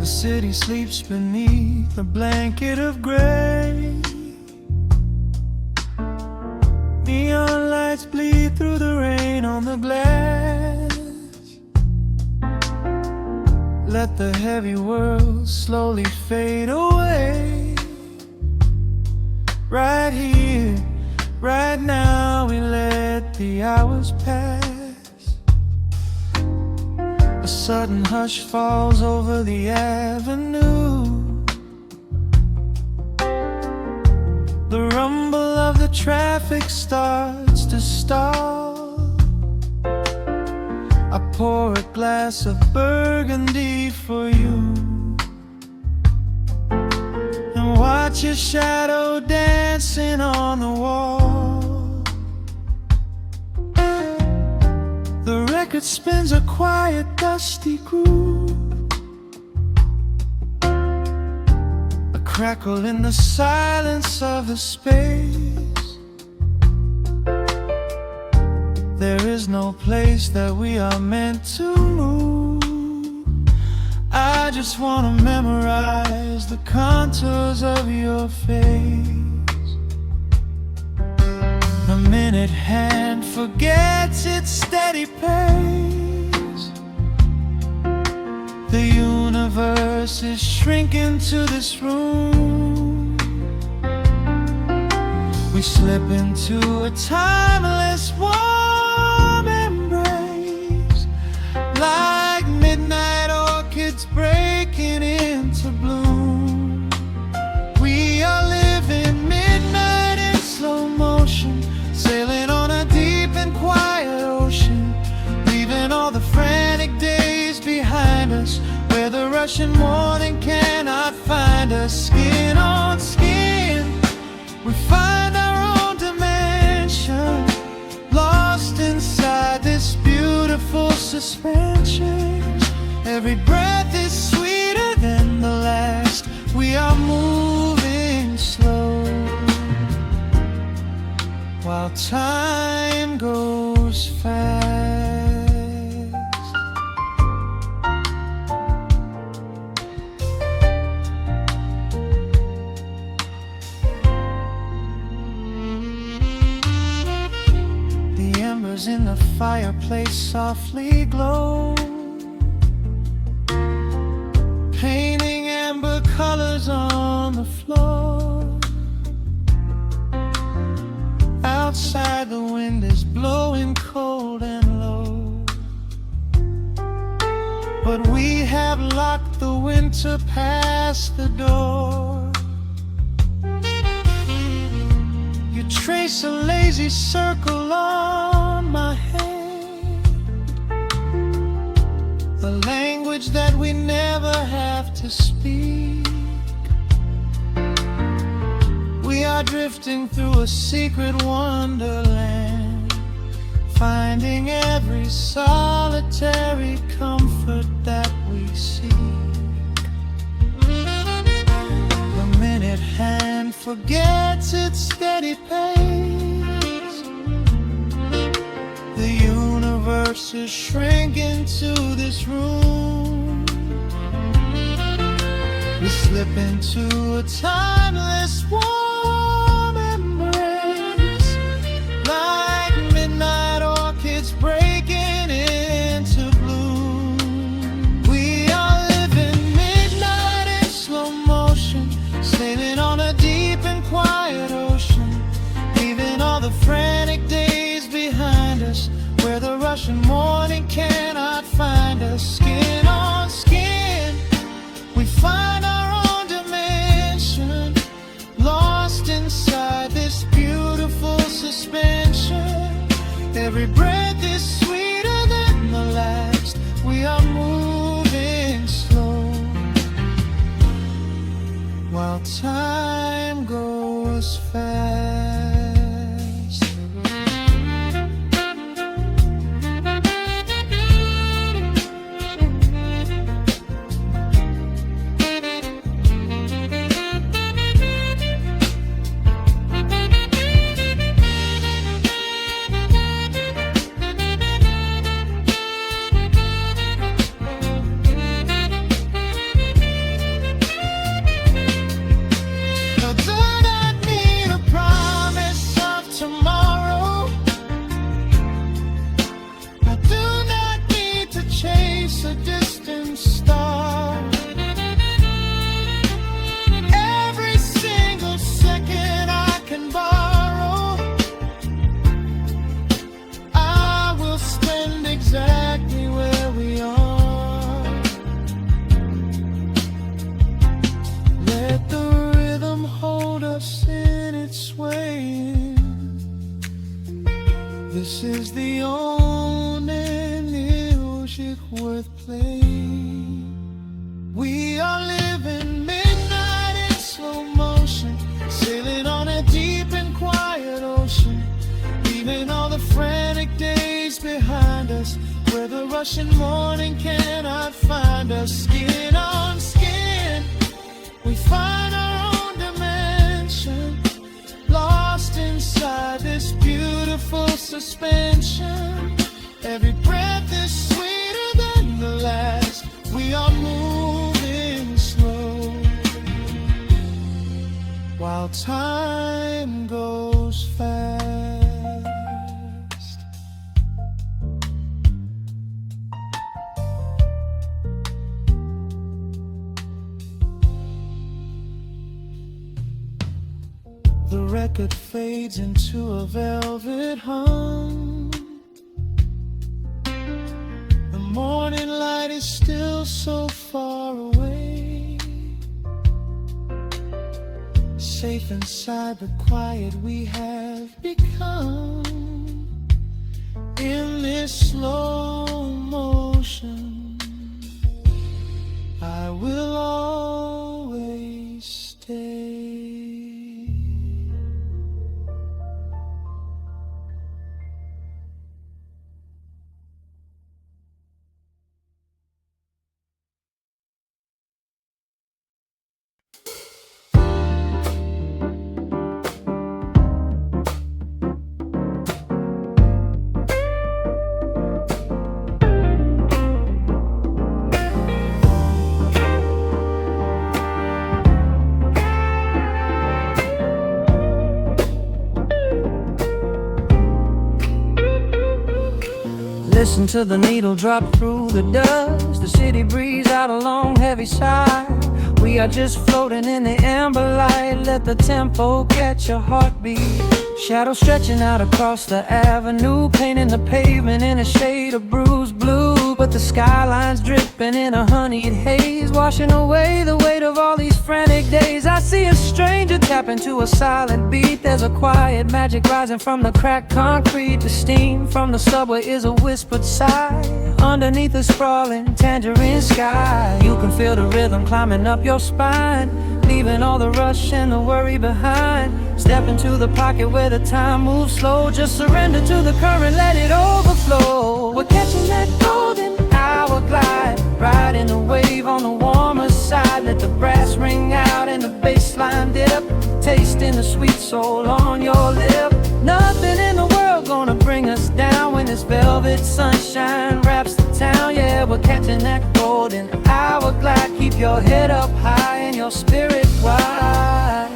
The city sleeps beneath a blanket of gray. Neon lights bleed through the rain on the glass. Let the heavy world slowly fade away. Right here, right now, we let the hours pass. A sudden hush falls over the avenue. The rumble of the traffic starts to stall. I pour a glass of burgundy for you and watch your shadow dancing on the wall. The record spins a quiet, dusty groove. Crackle in the silence of the space. There is no place that we are meant to move. I just wanna memorize the contours of your face. The minute hand forgets its steady pace. The universe is shrinking to this room. We slip into a timeless warm embrace, like midnight orchids breaking into bloom. We are living midnight in slow motion, sailing on a deep and quiet ocean, leaving all the frantic days behind us, where the rushing morning cannot find us. Skin on skin, we find our own dimension, lost inside this beautiful suspension. Every breath is sweeter than the last. We are moving slow, while time goes fast. In the fireplace softly glow, painting amber colors on the floor. Outside the wind is blowing cold and low, but we have locked the winter past the door. You trace a lazy circle on my hand, a language that we never have to speak. We are drifting through a secret wonderland, finding every solitary comfort that we seek. The minute hand forgets its steady pace. The universe is shrinking to this room. We slip into a timeless warm embrace, like midnight orchids breaking into bloom. We are living midnight in slow motion, sailing on a deep and quiet ocean, leaving all the frantic days behind us, where the rushing morning cannot find us. Skin on skin, we find our own dimension, lost inside this beautiful suspension. Every breath is sweeter than the last. We are moving slow, while time goes fast. We are living midnight in slow motion, sailing on a deep and quiet ocean, leaving all the frantic days behind us, where the rushing morning cannot find us. Skin on skin, we find our own dimension, lost inside this beautiful suspension. Every breath is sweeter than the last. We are moving slow, while time goes fast. The record fades into a velvet hum. The morning light is still so far away, safe inside the quiet we have become. In this slow motion, I will always stay. Listen to the needle drop through the dust. The city breeze out a long heavy sigh. We are just floating in the amber light. Let the tempo catch your heartbeat. Shadows stretching out across the avenue, painting the pavement in a shade of bruised blue. But the skyline's dripping in a honeyed haze, washing away the weight of all these frantic days. I see a stranger tap into a silent beat. There's a quiet magic rising from the cracked concrete. The steam from the subway is a whispered sigh underneath the sprawling tangerine sky. You can feel the rhythm climbing up your spine, leaving all the rush and the worry behind. Step into the pocket where the time moves slow. Just surrender to the current, let it overflow. We're catching that golden hour glide, riding the wave on the warmer side. Let the brass ring out and the bass line dip, tasting the sweet soul on your lip. Nothing in the world gonna bring us down when this velvet sunshine wraps the town. Yeah, we're catching that golden hour glide. Keep your head up high and your spirit wide.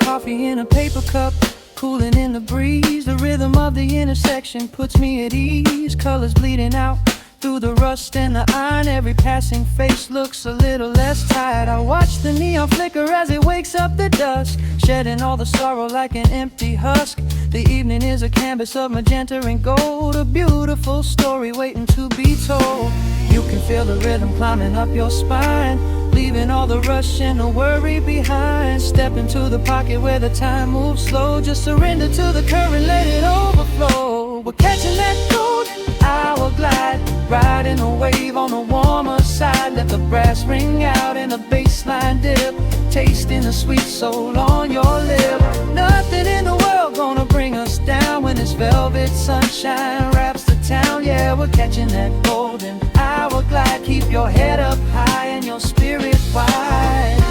Coffee in a paper cup, cooling in the breeze. The rhythm of the intersection puts me at ease. Colors bleeding out through the rust and the iron. Every passing face looks a little less tired. I watch the neon flicker as it wakes up the dusk, shedding all the sorrow like an empty husk. The evening is a canvas of magenta and gold, a beautiful story waiting to be told. You can feel the rhythm climbing up your spine, leaving all the rush and the worry behind. Step into the pocket where the time moves slow. Just surrender to the current, let it overflow. We're catching that golden hour glide, riding a wave on the warmer side. Let the brass ring out and the bass line dip, tasting the sweet soul on your lip. Nothing in the world gonna bring us down when this velvet sunshine wraps the town. Yeah, we're catching that golden hour glide. Keep your head up high and your spirit wide.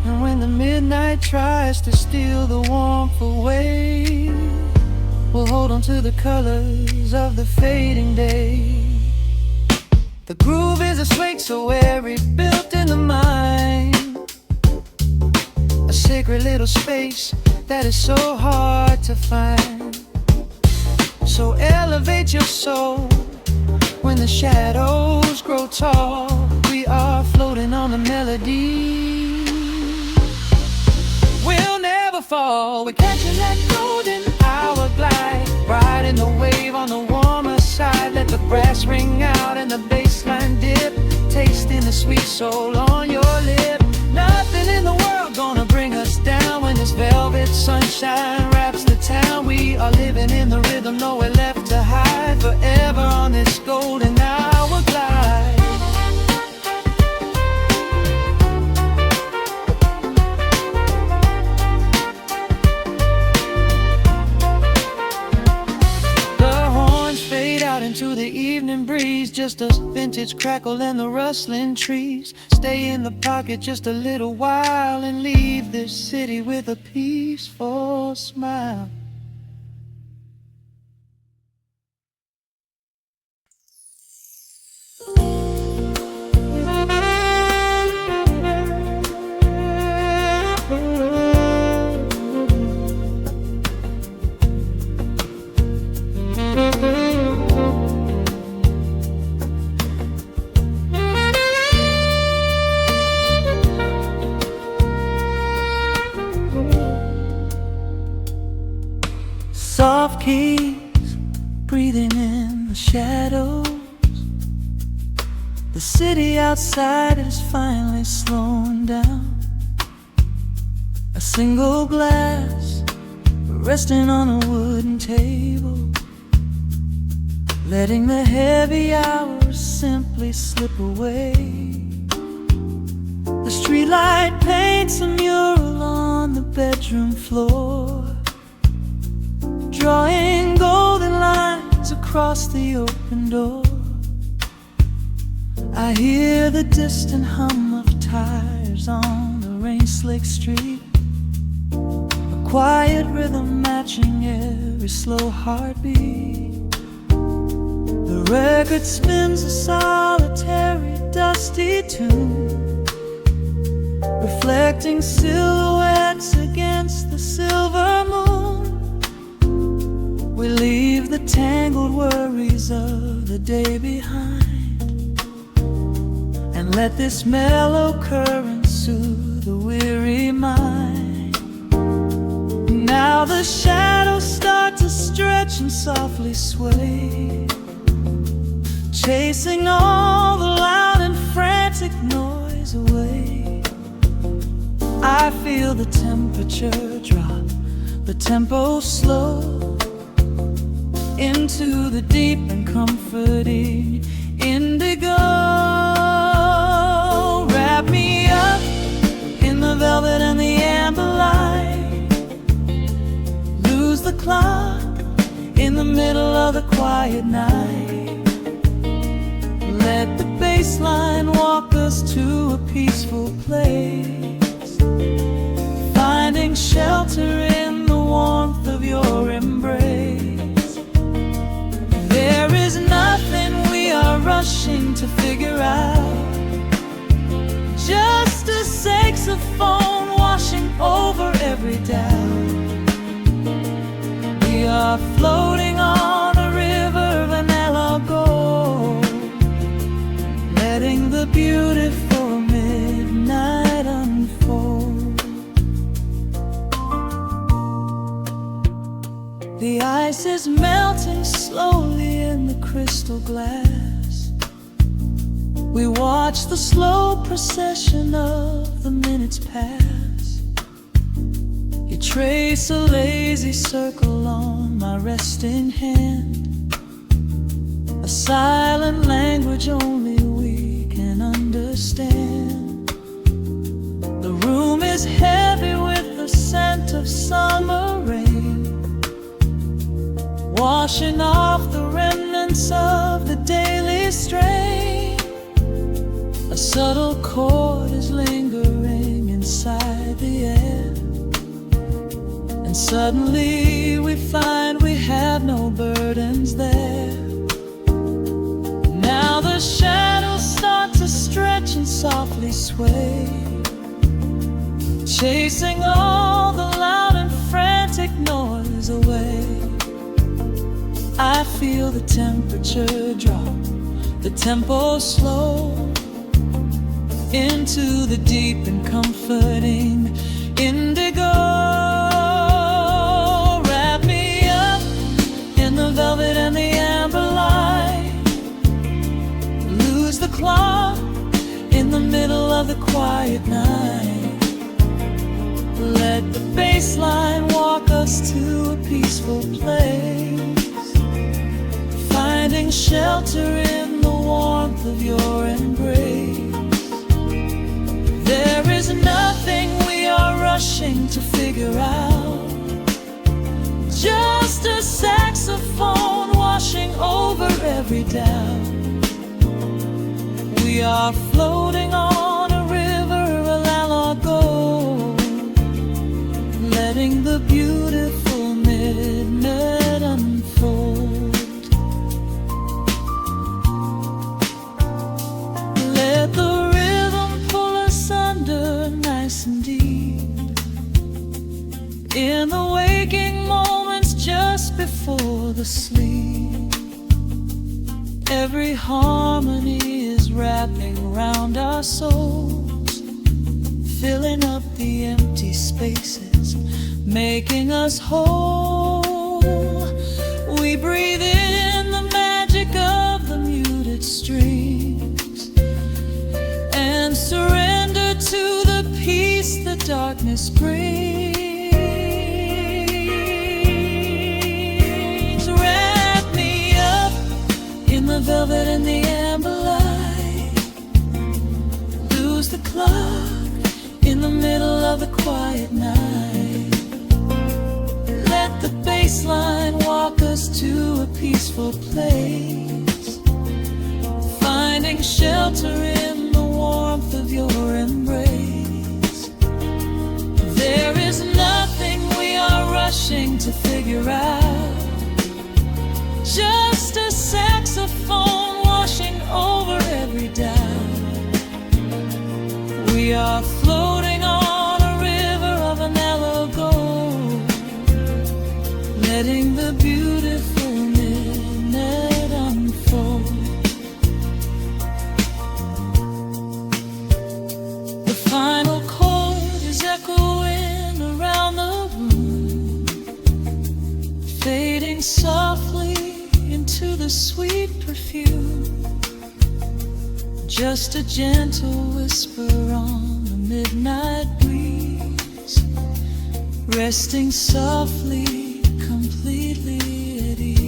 And when the midnight tries to steal the warmth away, we'll hold on to the colors of the fading day. The groove is a swing so airy, built in the mind, a sacred little space that is so hard to find. So elevate your soul when the shadows grow tall. We are floating on the melody, we'll never fall. We're catching that golden hour glide, riding the wave on the warmer side. Let the brass ring out and the bass line dip, tasting the sweet soul on your lip. Nothing in the world sunshine wraps the town. We are living in the rhythm, nowhere left to hide. Forever on this golden hour glide. Into the evening breeze, just a vintage crackle and the rustling trees. Stay in the pocket just a little while and leave this city with a peaceful smile. Soft keys breathing in the shadows. The city outside is finally slowing down. A single glass resting on a wooden table, letting the heavy hours simply slip away. The streetlight paints a mural on the bedroom floor, drawing golden lines across the open door. I hear the distant hum of tires on the rain-slicked street, a quiet rhythm matching every slow heartbeat. The record spins a solitary, dusty tune, reflecting silhouettes against the silver moon. We leave the tangled worries of the day behind, and let this mellow current soothe the weary mind. Now the shadows start to stretch and softly sway, chasing all the loud and frantic noise away. I feel the temperature drop, the tempo slow, into the deep and comforting indigo. Wrap me up in the velvet and the amber light, lose the clock in the middle of the quiet night. Let the bass line walk us to a peaceful place, finding shelter in the warmth of your embrace. There is nothing we are rushing to figure out, just a saxophone washing over every doubt. We are floating on a river vanilla gold, letting the beautiful midnight unfold. The ice is melting slowly in the crystal glass. We watch the slow procession of the minutes pass. You trace a lazy circle on my resting hand, a silent language only we can understand. The room is heavy with the scent of summer rain, washing off the remnants of the daily strain. A subtle chord is lingering inside the air, and suddenly we find we have no burdens there. Now the shadows start to stretch and softly sway, chasing all the loud and frantic noise away. I feel the temperature drop, the tempo slow, into the deep and comforting indigo. Wrap me up in the velvet and the amber light, lose the clock in the middle of the quiet night. Let the bass line walk us to a peaceful place, finding shelter in the warmth of your embrace. There is nothing we are rushing to figure out, just a saxophone washing over every doubt. We are floating on a river, a lalago, letting the beautiful midnight unfold. Let the rhythm pull us under nice and deep, in the waking moments just before the sleep. Every harmony is wrapping around our souls, filling up the empty spaces, making us whole. We breathe in the magic of the muted strings and surrender to the peace the darkness brings. Wrap me up in the velvet and the amber light, lose the clock in the middle of the quiet night. Let the bass line walk us to a peaceful place, finding shelter in the warmth of your embrace. There is nothing we are rushing to figure out, just a saxophone washing over every doubt. We are floating on a river of an gold, letting the beautiful midnight unfold. The final chord is echoing around the room, fading softly into the sweet perfume. Just a gentle whisper on the midnight breeze, resting softly, completely at ease.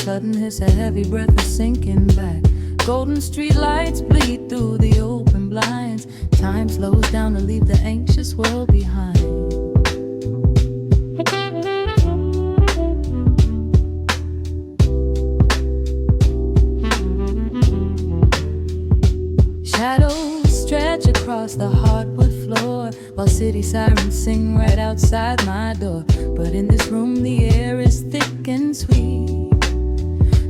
Sudden hiss, a heavy breath is sinking back. Golden street lights bleed through the open blinds. Time slows down to leave the anxious world behind. Shadows stretch across the hardwood floor, while city sirens sing right outside my door. But in this room the air is thick and sweet,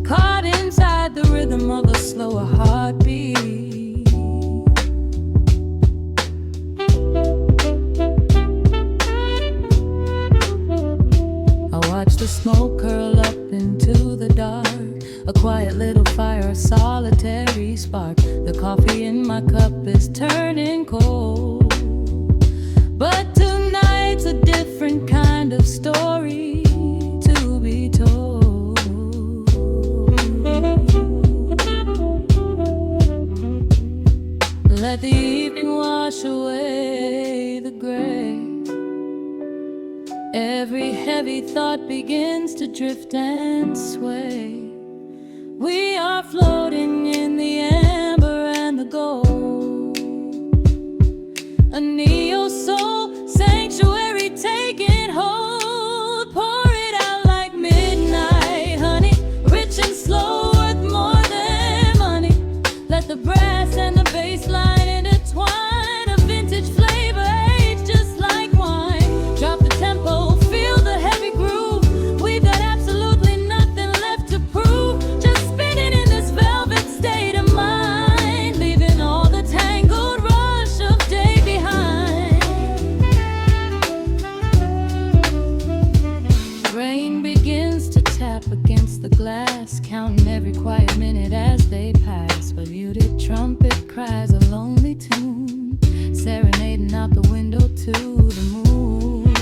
caught inside the rhythm of a slower heartbeat. I watch the smoke curl up into the dark, a quiet little fire, a solitary spark. The coffee in my cup is turning cold, but tonight's a different kind of story to Every heavy thought begins to drift and sway. We are floating in the amber and the gold, a neo-soul sanctuary taking hold. Pour it out like midnight honey, rich and slow, worth more than money. Let the brass and the bass line intertwine, a vintage flavor aged just like wine. Drop the tempo, feel the heavy groove. We've got absolutely nothing left to prove. Just spinning in this velvet state of mind, leaving all the tangled rush of day behind. Rain begins to tap against the glass, counting every quiet minute as they pass. But muted trumpet cries a lonely tune, serenading out the window to the moon.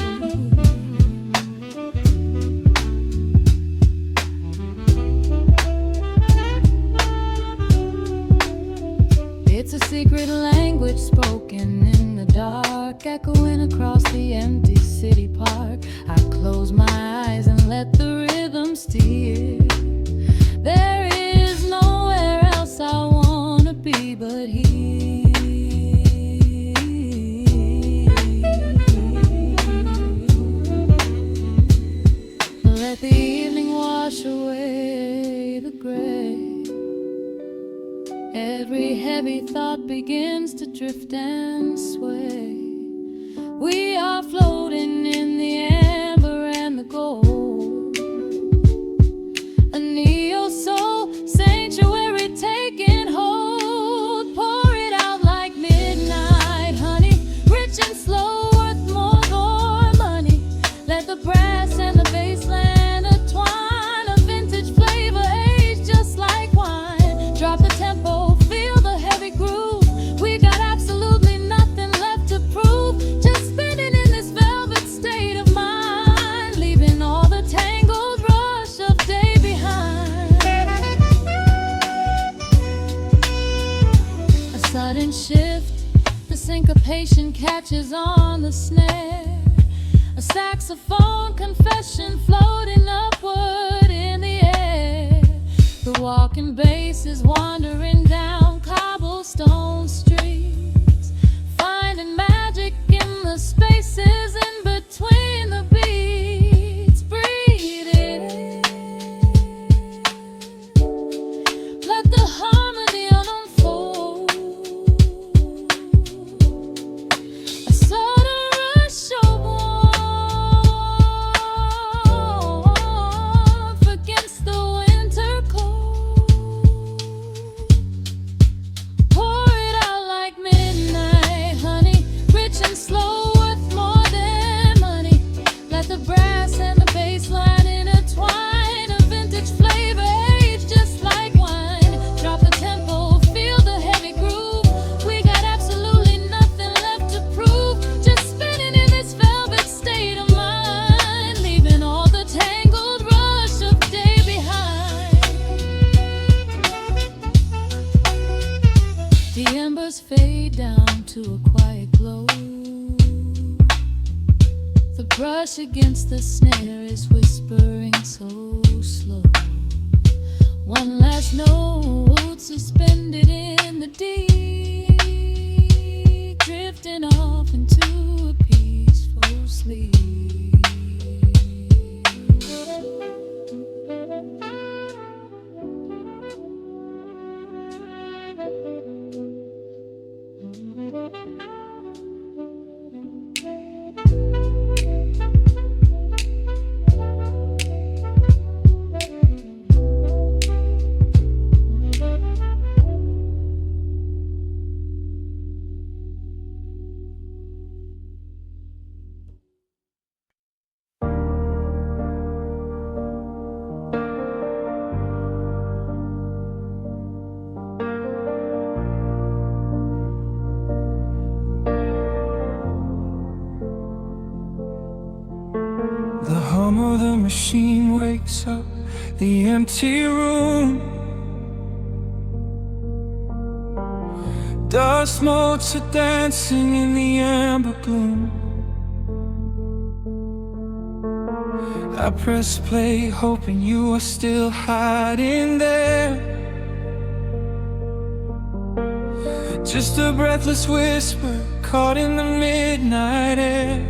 It's a secret language spoken in the dark, echoing across the empty city park. I close my eyes and let the rhythm steer. There is nowhere else I wanna be but here. Let the evening wash away the gray. Every heavy thought begins to drift and sway. We are floating in the amber and the gold, a neo-soul sanctuary taking hold. Pour it out like midnight honey, rich and slow, worth more than money. Let the brass and the bass line intertwine, a vintage flavor aged just like wine. Drop the tempo, feel the heavy groove. We got absolutely nothing left to prove. Just spinning in this velvet state of mind, leaving all the tangled rush of day behind. A sudden shift, the syncopation catches on the snare. A saxophone confession floating upward in the air. The walking bass is wandering down cobblestone streets, finding magic in the spaces in between the beats. Breathe it in, let the harmony unfold. A sudden rush of warmth against the winter cold. Pour it out like midnight honey, rich and slow, worth more than money. Let the brass and the bass line intertwine, a vintage flavor aged just like wine. Drop the tempo, feel the heavy groove. We got absolutely nothing left to prove. Just spinning in this velvet state of mind, leaving all the tangled rush of day behind. The embers fade down to a quiet glow. The brush against the snare is whispering so slow. One last note suspended in the deep, drifting off into a peaceful sleep. The hum of the machine wakes up the empty room. Dust motes are dancing in the amber gloom. I press play, hoping you are still hiding there. Just a breathless whisper caught in the midnight air.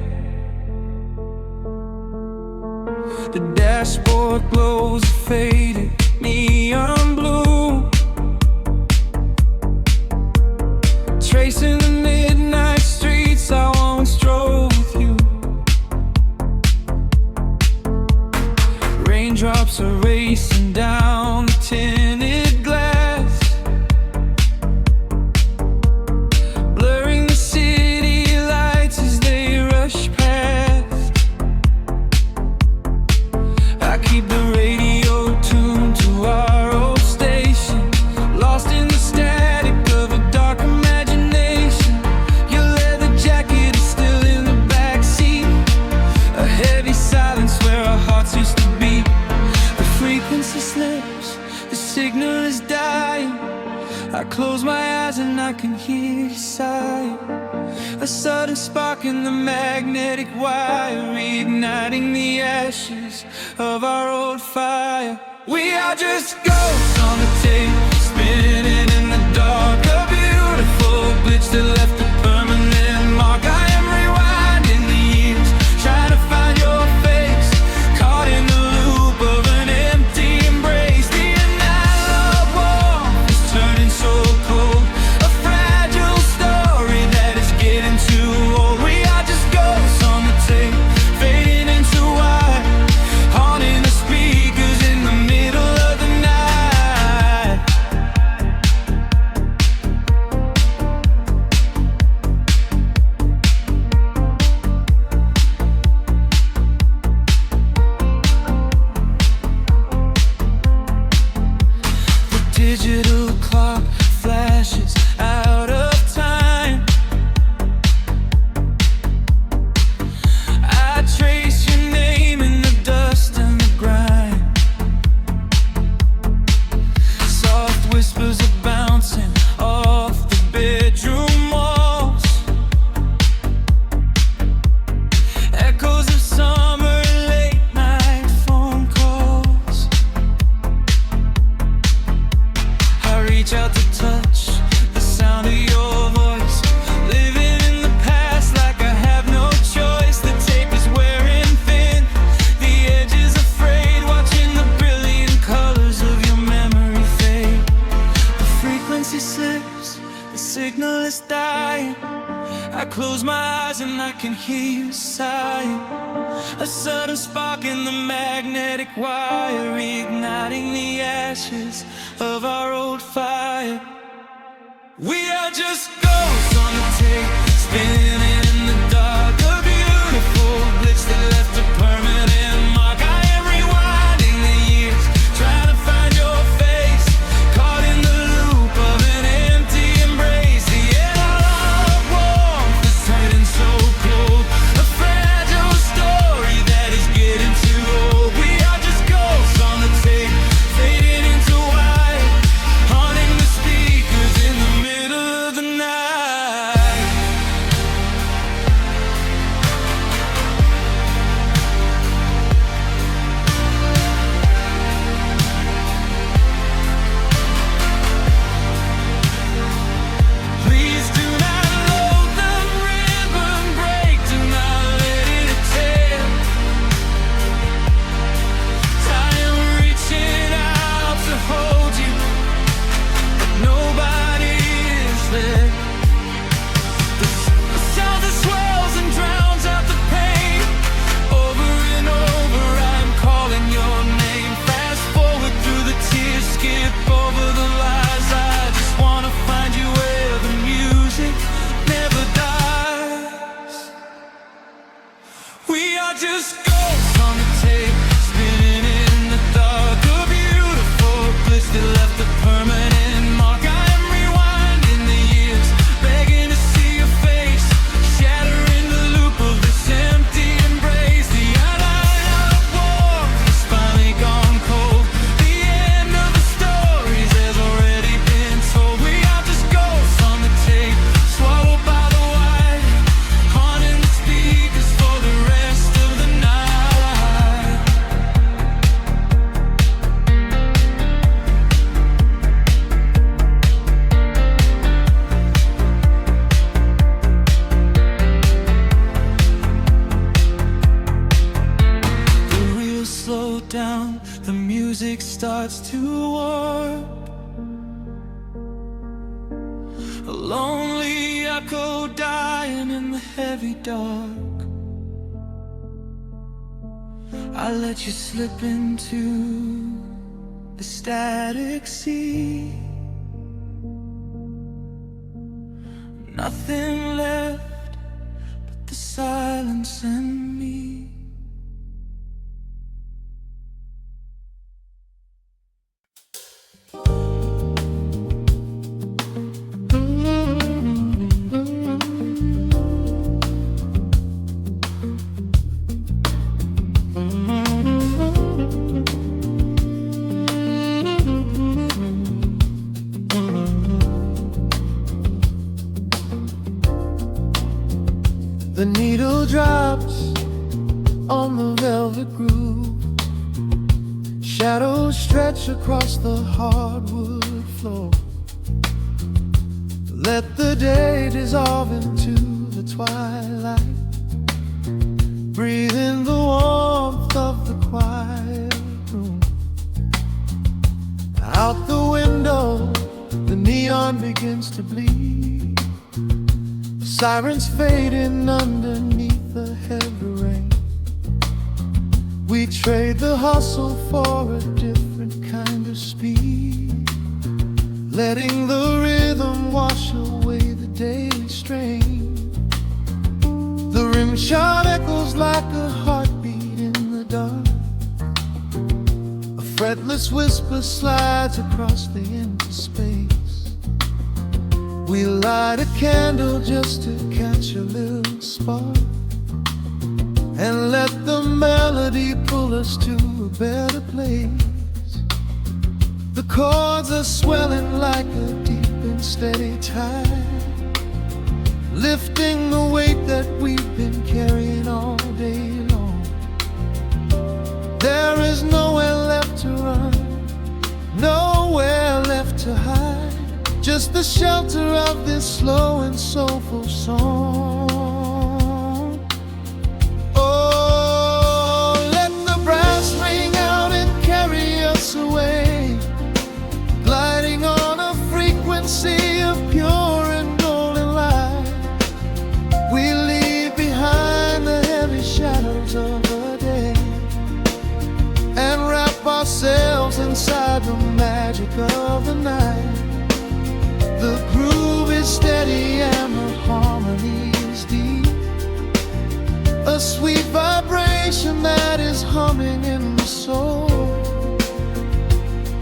The dashboard glows a faded neon blue, tracing the midnight streets I once drove with you. Raindrops are racing down the tinted glass, blurring the city lights as they rush past. I keep the radio tuned to our old station, lost in the static of a dark imagination. Your leather jacket is still in the backseat, a heavy silence where our hearts used to beat. The frequency slips, the signal is dying. I close my eyes and I can hear you sighing. A sudden spark in the magnetic wire, reigniting the ashes of our old fire. We are just ghosts on the tape, spinning in the dark. A beautiful glitch that left a permanent mark. I am rewinding the years, trying to find your face, caught in the loop of an empty embrace. The analog warmth is turning so cold, a fragile story that is getting too old. We are just ghosts on the tape, fading into white, haunting the speakers in the middle of the night. The digital clock flashes out of time. I trace your name in the dust and the grime. Soft whispers are bouncing off the bedroom walls, echoes of summer late night phone calls. I reach out to touch the sound of your voice, living in the past like I have no choice. The tape is wearing thin, the edge is afraid, watching the brilliant colors of your memory fade. The frequency slips, the signal is dying. I close my eyes and I can hear you sighing. A sudden spark in the magnetic wire, reigniting the ashes of our old fire. We are just ghosts on the tape, spinning in the dark. A beautiful glitch that left a permanent mark. I am rewinding the years, trying to find your face, caught in the loop of an empty embrace. The analog warmth is turning so cold, a fragile story that is getting too old. We are just ghosts on the tape, fading into white, haunting the speakers in the middle of the night. down, the music starts to warp. A lonely echo dying in the heavy dark. I let you slip into the static sea. Nothing left but the silence and me. The needle drops on the velvet groove. Shadows stretch across the hardwood floor. Let the day dissolve into the twilight. Breathe in the warmth of the quiet room. Out the window, the neon begins to bleed. Sirens fading underneath the heavy rain. We trade the hustle for a different kind of speed, letting the rhythm wash away the daily strain. The rim shot echoes like a heartbeat in the dark. A fretless whisper slides across the empty space. We light a candle just to catch a little spark, and let the melody pull us to a better place. The chords are swelling like a deep and steady tide, lifting the weight that we've been carrying all day long. There is nowhere left to run, nowhere left to hide. Just the shelter of this slow and soulful song. Oh, let the brass ring out and carry us away, gliding on a frequency of pure and golden light. We leave behind the heavy shadows of the day, and wrap ourselves inside the magic of the night. The groove is steady and the harmony is deep, a sweet vibration that is humming in the soul.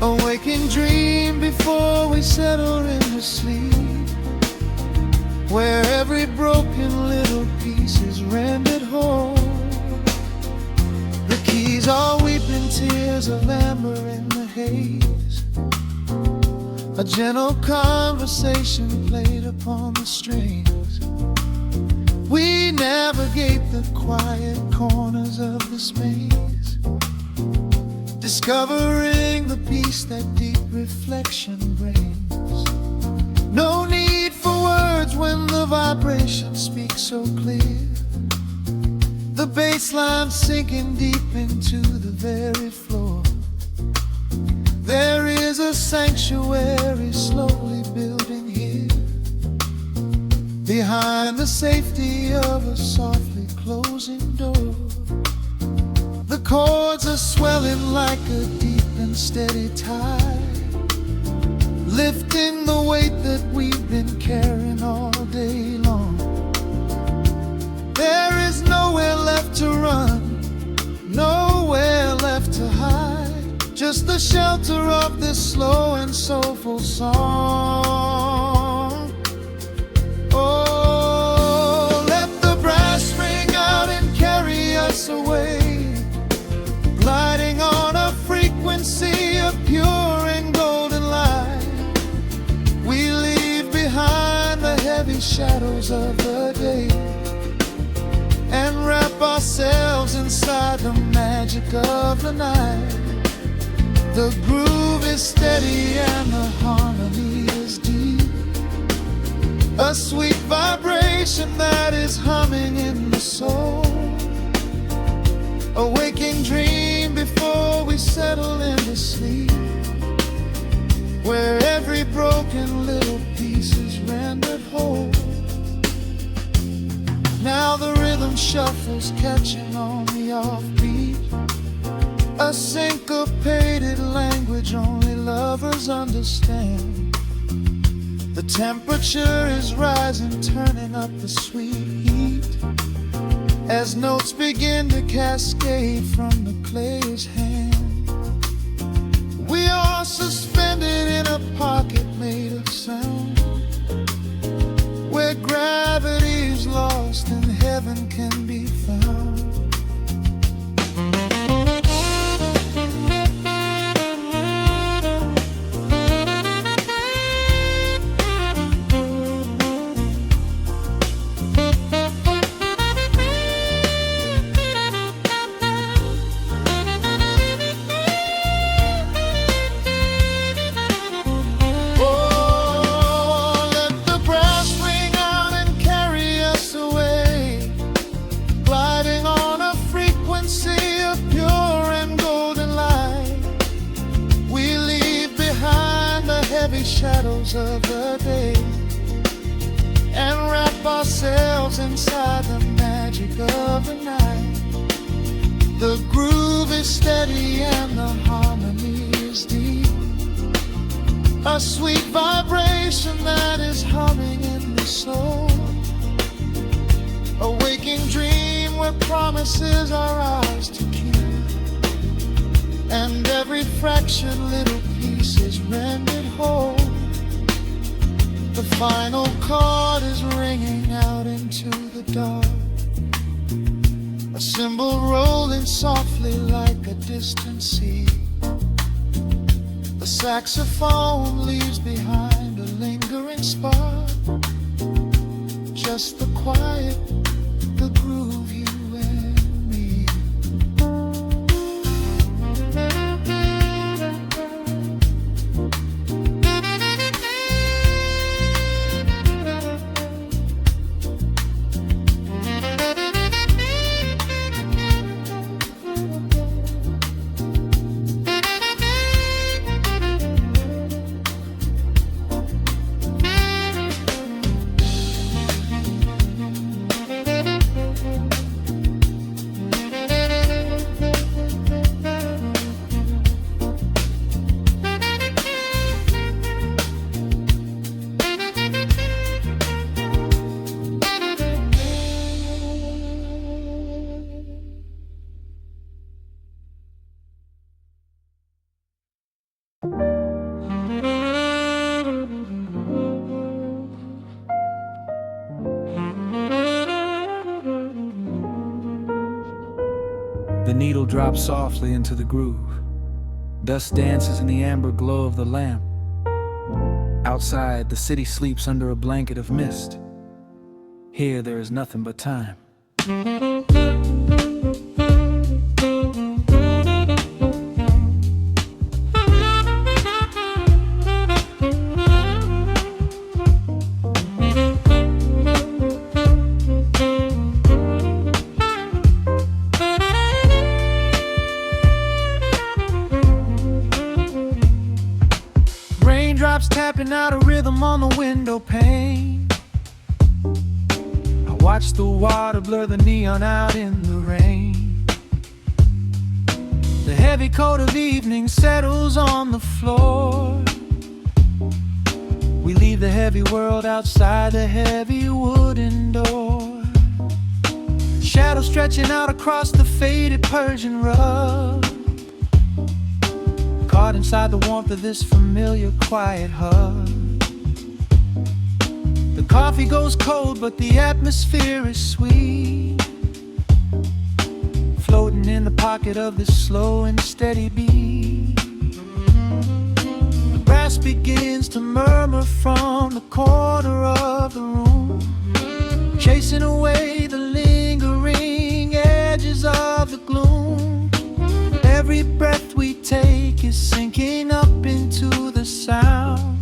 A waking dream before we settle into sleep, where every broken little piece is rendered whole. The keys are weeping tears of amber in the haze. A gentle conversation played upon the strings. We navigate the quiet corners of this maze, discovering the peace that deep reflection brings. No need for words when the vibration speaks so clear. The bass line sinking deep into the very floor. There is a sanctuary slowly building here, behind the safety of a softly closing door. The chords are swelling like a deep and steady tide, lifting the weight that we've been carrying all day long. There is nowhere left to run, nowhere left to hide. Just the shelter of this slow and soulful song. Oh, let the brass ring out and carry us away, gliding on a frequency of pure and golden light. We leave behind the heavy shadows of the day, and wrap ourselves inside the magic of the night. The groove is steady and the harmony is deep, a sweet vibration that is humming in the soul. A waking dream before settle into sleep, where every broken little piece is rendered whole. Now the rhythm shuffles, catching on the offbeat, a syncopated language only lovers understand. The temperature is rising, turning up the sweet heat, as notes begin to cascade from the clay's hand. We are suspended in a pocket made of sound, where gravity is lost and heaven can be found. Shadows of the day, and wrap ourselves inside the magic of the night. The groove is steady and the harmony is deep, a sweet vibration that is humming in the soul, a waking dream where promises are ours to keep, and every fraction little piece is rendered whole. The final chord is ringing out into the dark, a cymbal rolling softly like a distant sea. The saxophone leaves behind a lingering spark, just the quiet, the groove, you and me. The needle drops softly into the groove. Dust dances in the amber glow of the lamp. Outside, the city sleeps under a blanket of mist. Here, there is nothing but time. Raindrops tapping out a rhythm on the window pane. I watch the water blur the neon out in the rain. The heavy coat of evening settles on the floor. We leave the heavy world outside the heavy wooden door. Shadows stretching out across the faded Persian rug, caught inside the warmth of this familiar quiet hug. The coffee goes cold, but the atmosphere is sweet, floating in the pocket of this slow and steady beat. The brass begins to murmur from the corner of the room, chasing away the lingering edges of the gloom. Every breath we take is sinking up into the sound,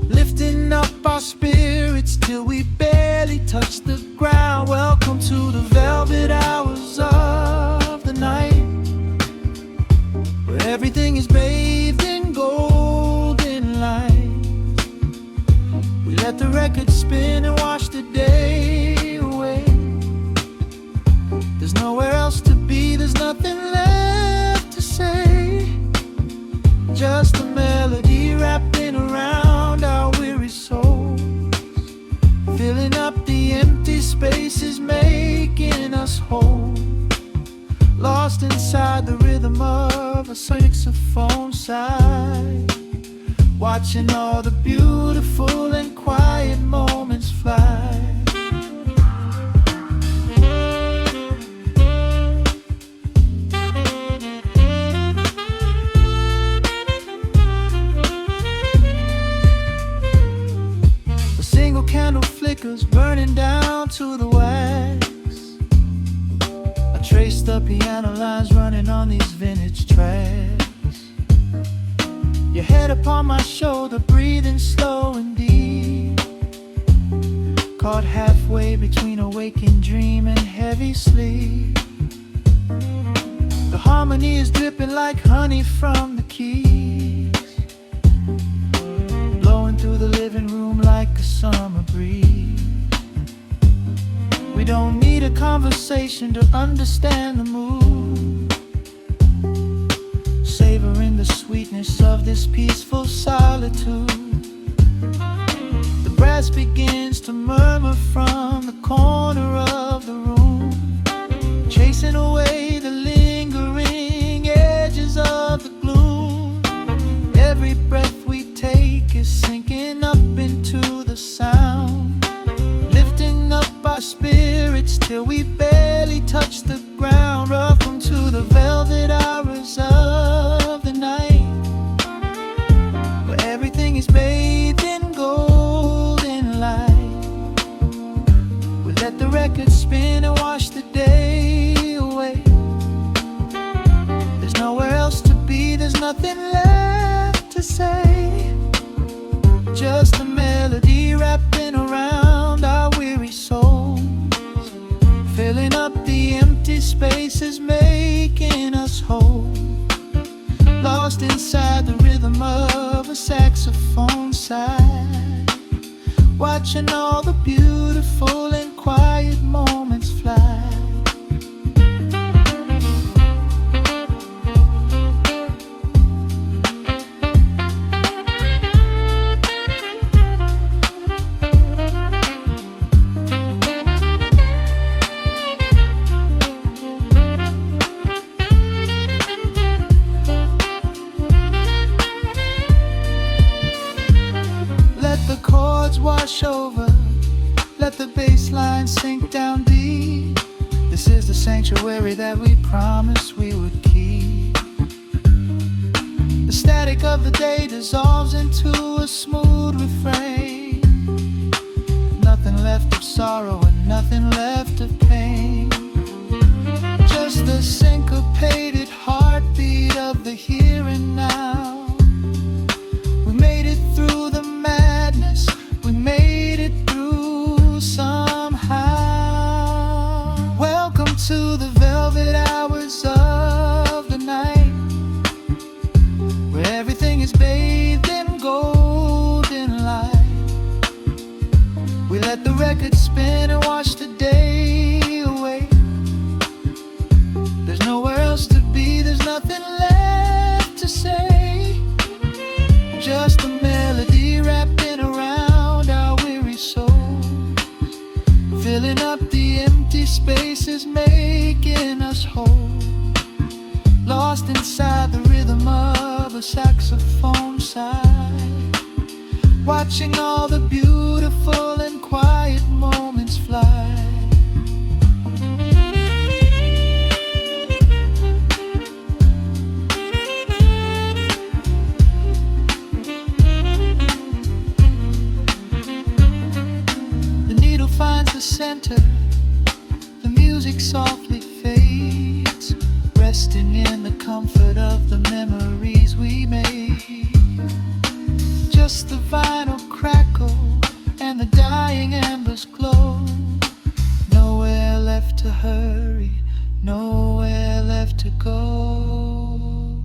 lifting up our spirits till we barely touch the ground. Welcome to the velvet hours of the night, where Everything is bathed in golden light. We let the record spin and wash the day away. There's nowhere else to be, there's nothing left to say. Just a melody wrapping around our weary souls, filling up the empty spaces, making us whole. Lost inside the rhythm of a saxophone sigh, watching all the beautiful and quiet moments fly. A single candle flickers, burning down to the wax. I trace the piano lines running on these vintage tracks. Your head upon my shoulder, breathing slow and deep, caught halfway between a waking dream and heavy sleep. The harmony is dripping like honey from the keys, blowing through the living room like a summer breeze. We don't need a conversation to understand the mood, savoring the sweetness of this peaceful solitude. The brass begins to murmur from the corner of the room, chasing away the lingering edges of the gloom. Every breath we take is sinking up into the sound, lifting up our spirits till we barely touch the ground. Welcome to the velvet hours of the night, where everything is bathed in golden light. We let the record spin and wash the day away. There's nowhere else to be, there's nothing left to say. Just a melody wrapping around our weary souls, filling up the empty spaces, making us whole. Lost inside the rhythm of a saxophone sigh, watching all the beautiful and quiet moments fly. Wash over, let the bass line sink down deep. This is the sanctuary that we promised we would keep. The static of the day dissolves into a smooth refrain. Nothing left of sorrow and nothing left of pain, just the syncopated heartbeat of the here and now. We made it through the madness, we made it through somehow. Welcome to the velvet hours of the night, where everything is bathed in golden light. We let the record spin and wash the day away. There's nowhere else to be, there's nothing left to say. Just a melody wrapping around our weary souls, filling up the empty spaces, making us whole. Lost inside the rhythm of a saxophone sigh, watching all the beautiful and quiet moments fly. Finds the center, the music softly fades, resting in the comfort of the memories we made. Just the vinyl crackle and the dying embers glow. Nowhere left to hurry, nowhere left to go.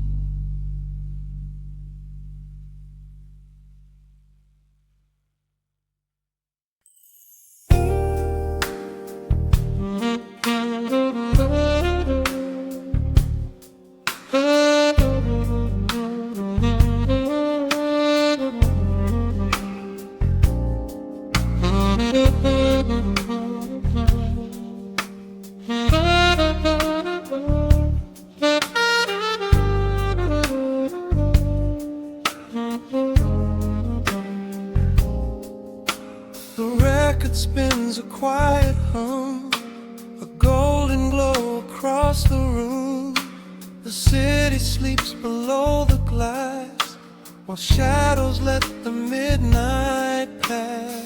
quiet hum, a golden glow across the room. The city sleeps below the glass, while shadows let the midnight pass.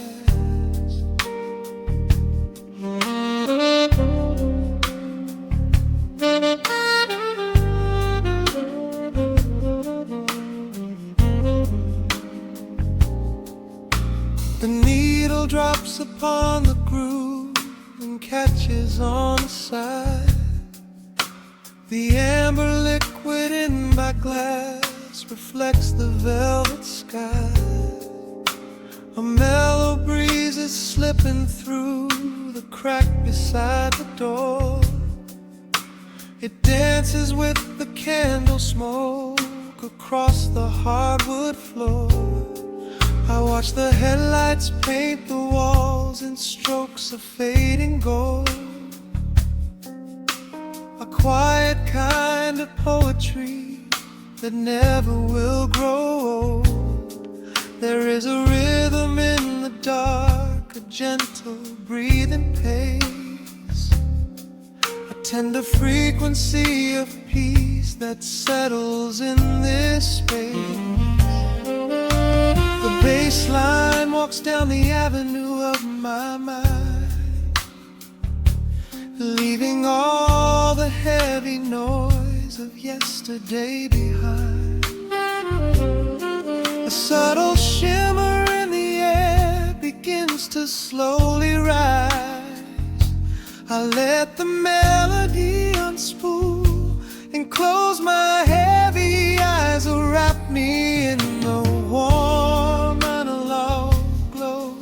The needle drops upon the groove and catches on the side. The amber liquid in my glass reflects the velvet sky. A mellow breeze is slipping through the crack beside the door. It dances with the candle smoke across the hardwood floor. I watch the headlights paint the walls in strokes of fading gold. A quiet kind of poetry that never will grow old. There is a rhythm in the dark, a gentle breathing pace, a tender frequency of peace that settles in this space. The bass line walks down the avenue of my mind, leaving all the heavy noise of yesterday behind. A subtle shimmer in the air begins to slowly rise. I let the melody unspool and close my heavy eyes, wrap me in the warm analog glow,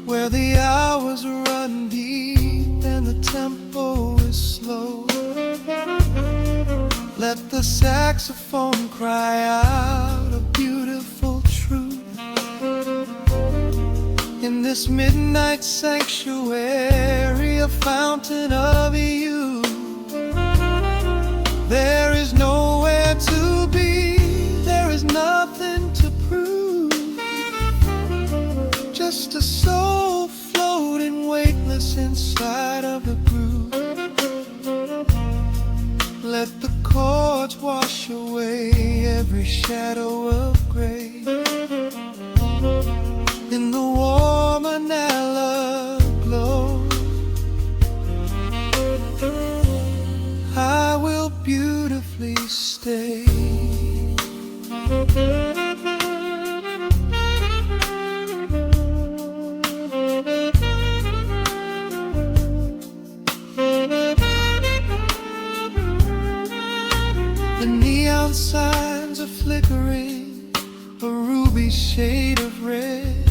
where the hours run deep and the tempo is slow. Let the saxophone cry out a beautiful truth in this midnight sanctuary, a fountain of youth. There is nowhere to be, there is nothing to prove, just a soul floating weightless inside of the groove. Let the chords wash away every shadow of gray. In the warm analog glow, I will beautifully stay. The neon signs are flickering, a ruby shade of red,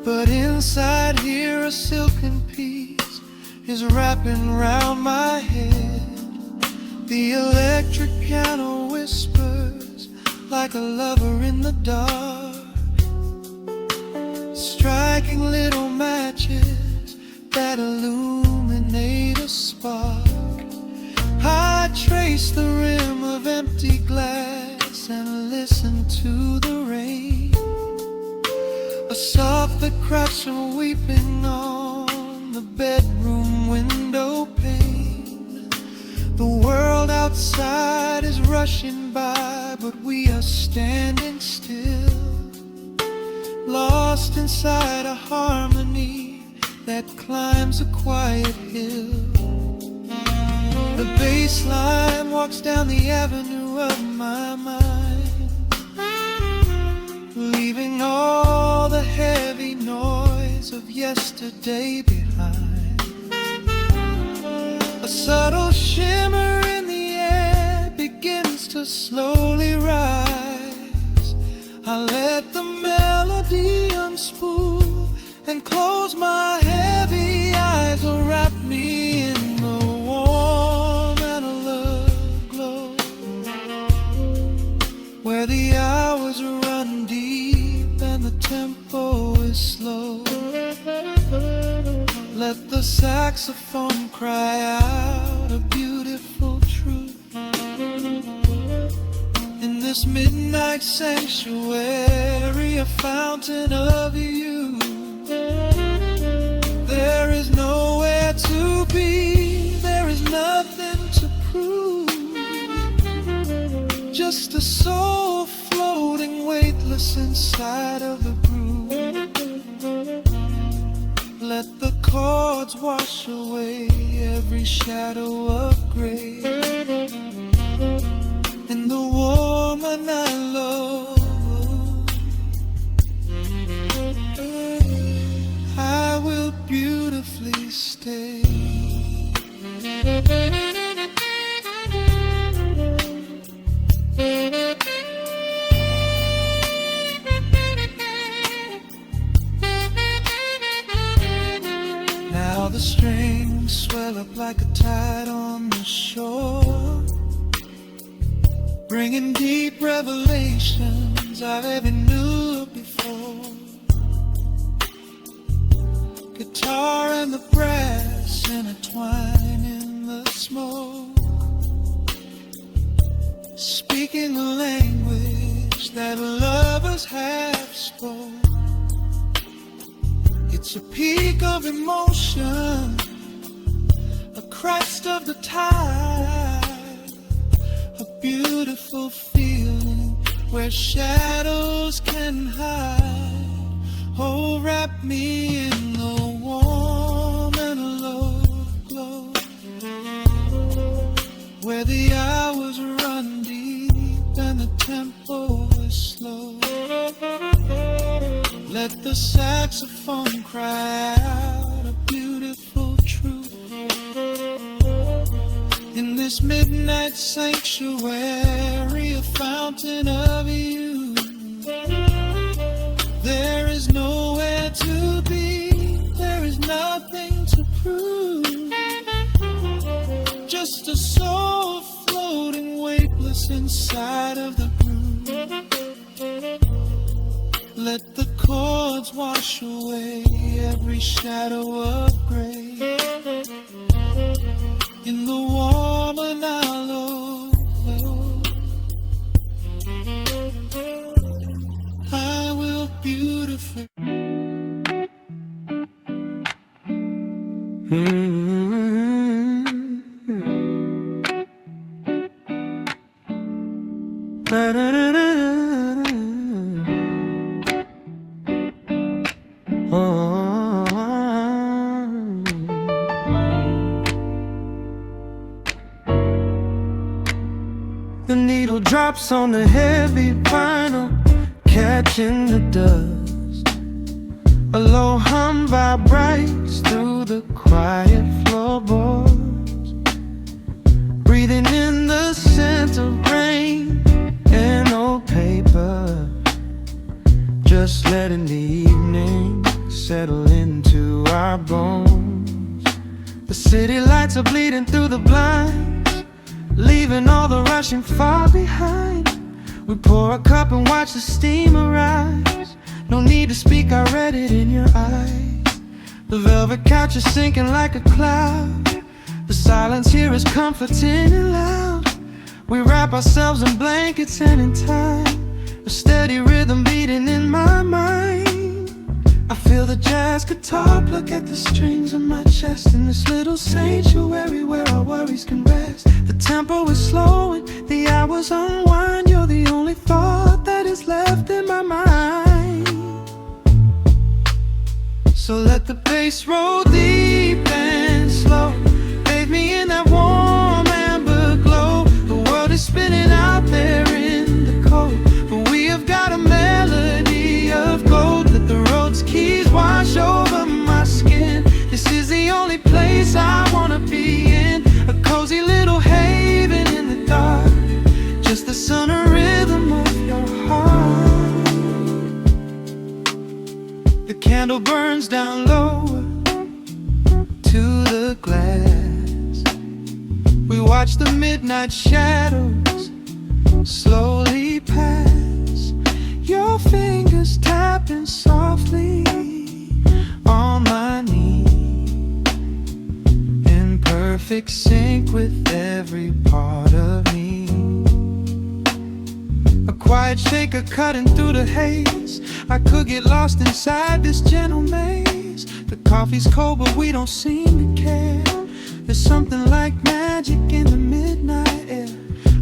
but inside here a silken peace is wrapping round my head. The electric piano whispers like a lover in the dark, striking little matches that illuminate a spark. I trace the rim of empty glass and listen to the rain, a soft that cracks from weeping on the bedroom window pane. The world outside is rushing by, but we are standing still, lost inside a harmony that climbs a quiet hill. The bass line walks down the avenue of my mind, leaving all the heavy noise of yesterday behind. A subtle shimmer in the air begins to slowly rise. I let the melody unspool and close my heavy eyes, wrap me in the warm analog glow, where the hours run deep and the tempo is slow. Let the saxophone cry out a beautiful truth in this midnight sanctuary, a fountain of youth. Just a soul floating weightless inside of the groove. Let the chords wash away every shadow of gray. In the woman I love, I will beautifully stay. Now the strings swell up like a tide on the shore, bringing deep revelations I've ever knew before. Guitar and the brass intertwine in the smoke, speaking a language that lovers have spoke. It's a peak of emotion, a crest of the tide, a beautiful feeling where shadows can hide. Oh, wrap me in the warm and love glow, where the hours run deep and the tempo is slow. Let the saxophone cry out a beautiful truth. In this midnight sanctuary, a fountain of youth. There is nowhere to be, there is nothing to prove. Just a soul floating weightless inside of the groove. Let the chords wash away every shadow of gray. In the warm and hollow, I will beautifully. The needle drops on the heavy vinyl, catching the dust. A low hum vibrates through the quiet floorboards, breathing in the scent of rain and old paper. Just letting the evening settle into our bones. The city lights are bleeding through the blinds, leaving all the rushing far behind. We pour a cup and watch the steam arise. No need to speak, I read it in your eyes. The velvet couch is sinking like a cloud. The silence here is comforting and loud. We wrap ourselves in blankets and in time, a steady rhythm beating in my mind. I feel the jazz guitar pluck at the strings of my chest, in this little sanctuary where our worries can rest. The tempo is slowing, the hours unwind. You're the only thought that is left in my mind. So let the bass roll deep and slow, bathe me in that warm amber glow. The world is spinning out there in the cold, but we have got a melody of gold. Let the road's keys wash over my skin. This is the only place I wanna be in, a cozy little haven in the dark, just the sun and rhythm of your heart. The candle burns down lower to the glass. We watch the midnight shadows slowly pass. Your fingers tapping softly on my knee, in perfect sync with every part of me. A quiet shaker cutting through the haze. I could get lost inside this gentle maze. The coffee's cold but we don't seem to care. There's something like magic in the midnight air.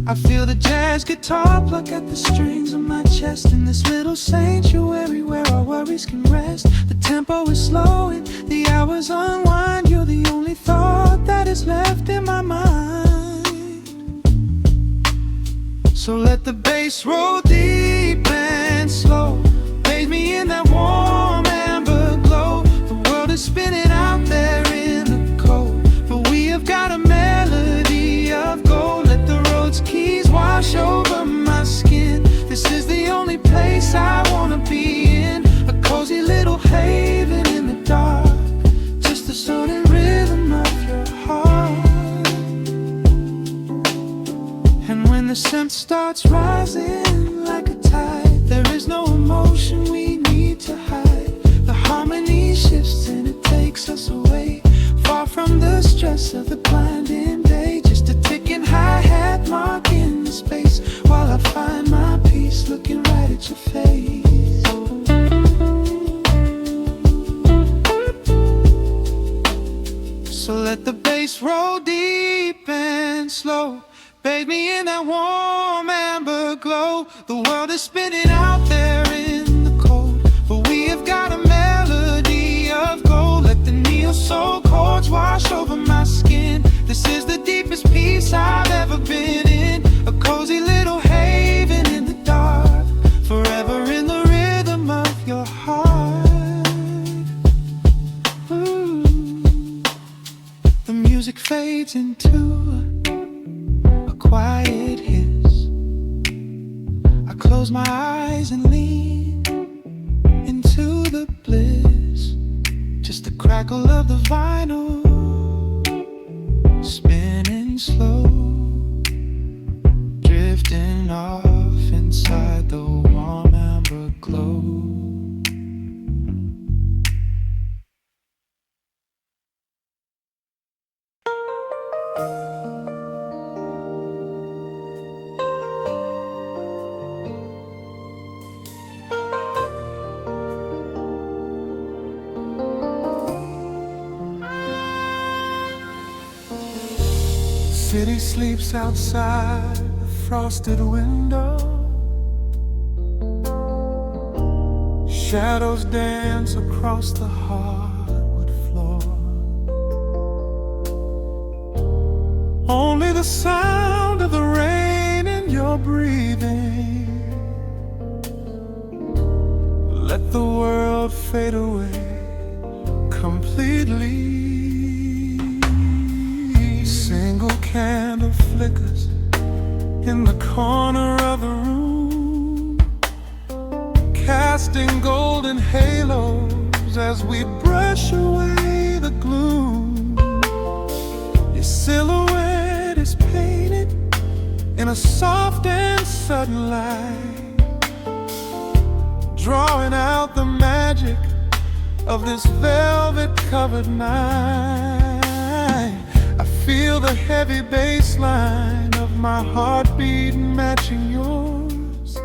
I feel the jazz guitar pluck at the strings of my chest. In this little sanctuary where our worries can rest. The tempo is slow and the hours unwind. You're the only thought that is left in my mind. So let the bass roll deep and slow. Bathe me in that warm amber glow. The world is spinning out there in the cold, but we have got a melody of gold. Let the road's keys wash over my skin. This is the only place I wanna be in. A cozy little haven in the dark, just the sound and rhythm of your heart. And when the scent starts rising like a tide, there is no emotion we need to hide. The harmony shifts and it takes us away, far from the stress of the blinding day. Just a ticking hi-hat marking the space, while I find my peace looking right at your face. So let the bass roll deep and slow. Bathe me in that warm amber glow. The world is spinning out there in the cold, but we have got a melody of gold. Let the neo-soul chords wash over my skin. This is the deepest peace I've ever been in. A cozy little haven in the dark, forever in the rhythm of your heart. Ooh. The music fades into a quiet hiss. I close my eyes and lean into the bliss. Just the crackle of the vinyl spinning slow, drifting off inside the warm amber glow. City sleeps outside the frosted window. Shadows dance across the hardwood floor. Only the sound of the rain in your breathing. Let the world fade away completely. Single candle flickers in the corner of the room, casting golden halos as we brush away the gloom. Your silhouette is painted in a soft and sudden light, drawing out the magic of this velvet-covered night. I feel the heavy bass line of my heartbeat matching yours.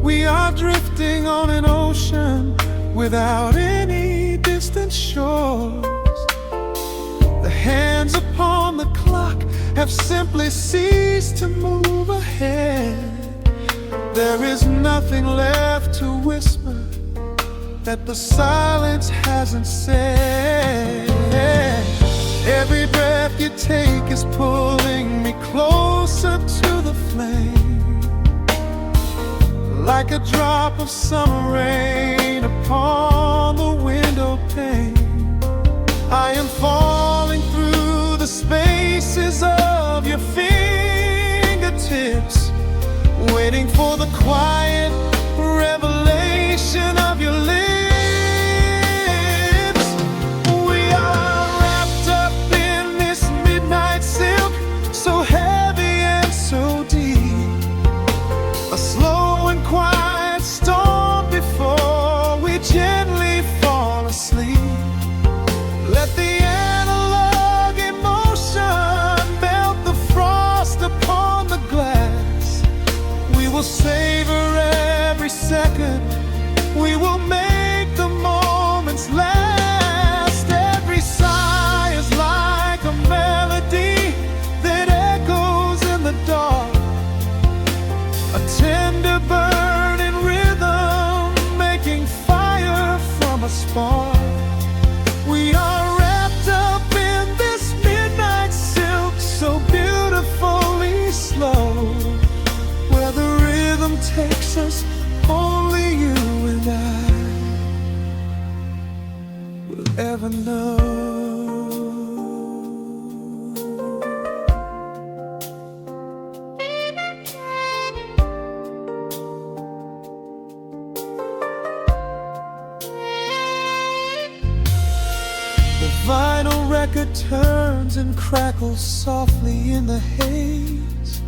We are drifting on an ocean without any distant shores. The hands upon the clock have simply ceased to move ahead. There is nothing left to whisper that the silence hasn't said. Every breath you take is pulling me closer to the flame, like a drop of summer rain upon the window pane. I am falling through the spaces of your fingertips, waiting for the quiet revelation of your lips. So heavy and so deep, a slow and quiet storm before we gently fall asleep. Let the analog emotion melt the frost upon the glass. We will savor every second, we will liquor turns and crackles softly in the haze,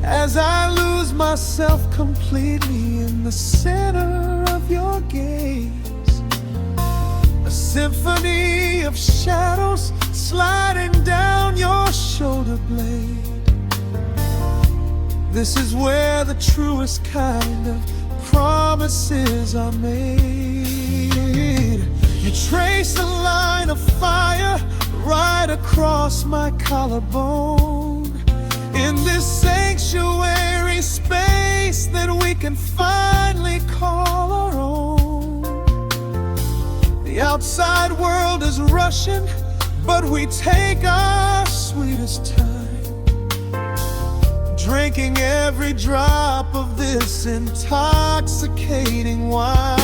as I lose myself completely in the center of your gaze. A symphony of shadows sliding down your shoulder blade. This is where the truest kind of promises are made. You trace a line of fire right across my collarbone, in this sanctuary space that we can finally call our own. The outside world is rushing, but we take our sweetest time, drinking every drop of this intoxicating wine.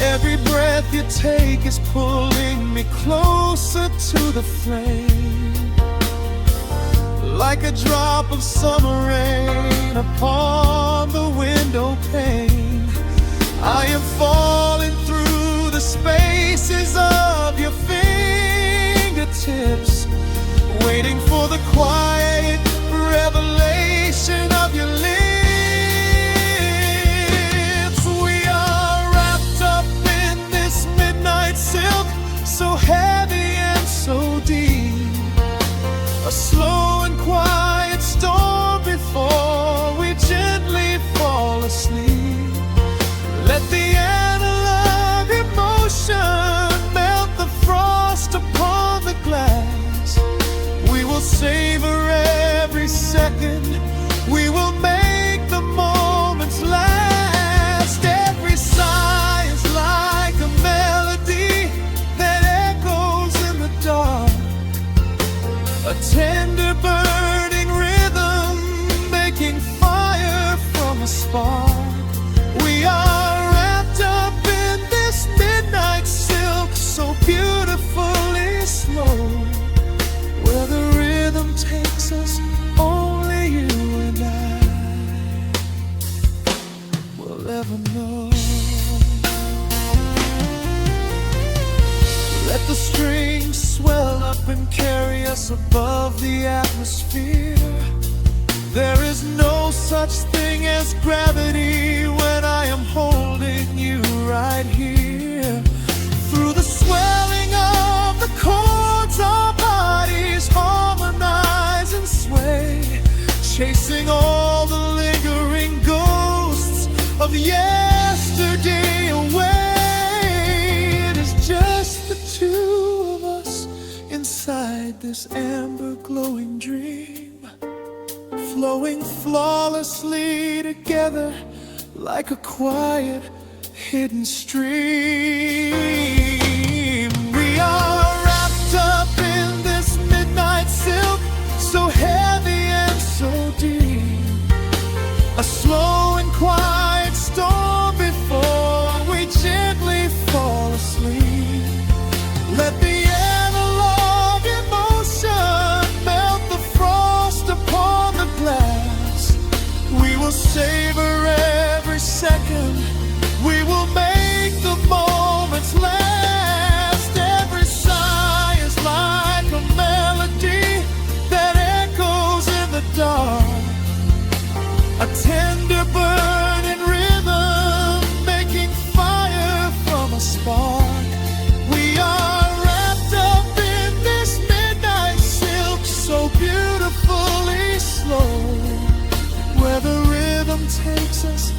Every breath you take is pulling me closer to the flame, like a drop of summer rain upon the window pane. I am falling through the spaces of your fingertips, waiting for the quiet revelation of your lips. We are wrapped up in this midnight silk, so heavy and so deep, a slow and quiet storm before we gently fall asleep. Let the analog emotion melt the frost upon the glass. We will savor every second, we will make the moments last. Every sigh is like a melody that echoes in the dark, a tender burning rhythm making fire from a spark. We are wrapped up in this midnight silk, so beautifully slow, where the rhythm takes us, only you and I will ever know. Let the strings swell up and carry us above the atmosphere. There is no such thing as gravity when I am holding you right here. Through the swelling of the chords, our bodies harmonize and sway, chasing all the lingering ghosts of yesterday away. It is just the two of us inside this amber glowing dream, flowing flawlessly together like a quiet hidden stream. We are wrapped up in this midnight silk, so heavy and so deep, a slow and quiet storm before we gently fall asleep. Let the analog emotion melt the frost upon the glass. We will savor every second, we will make the moments last. Every sigh is like a melody that echoes in the dark, a tender burning rhythm making fire from a spark. We are wrapped up in this midnight silk, so beautifully slow, where the rhythm takes us,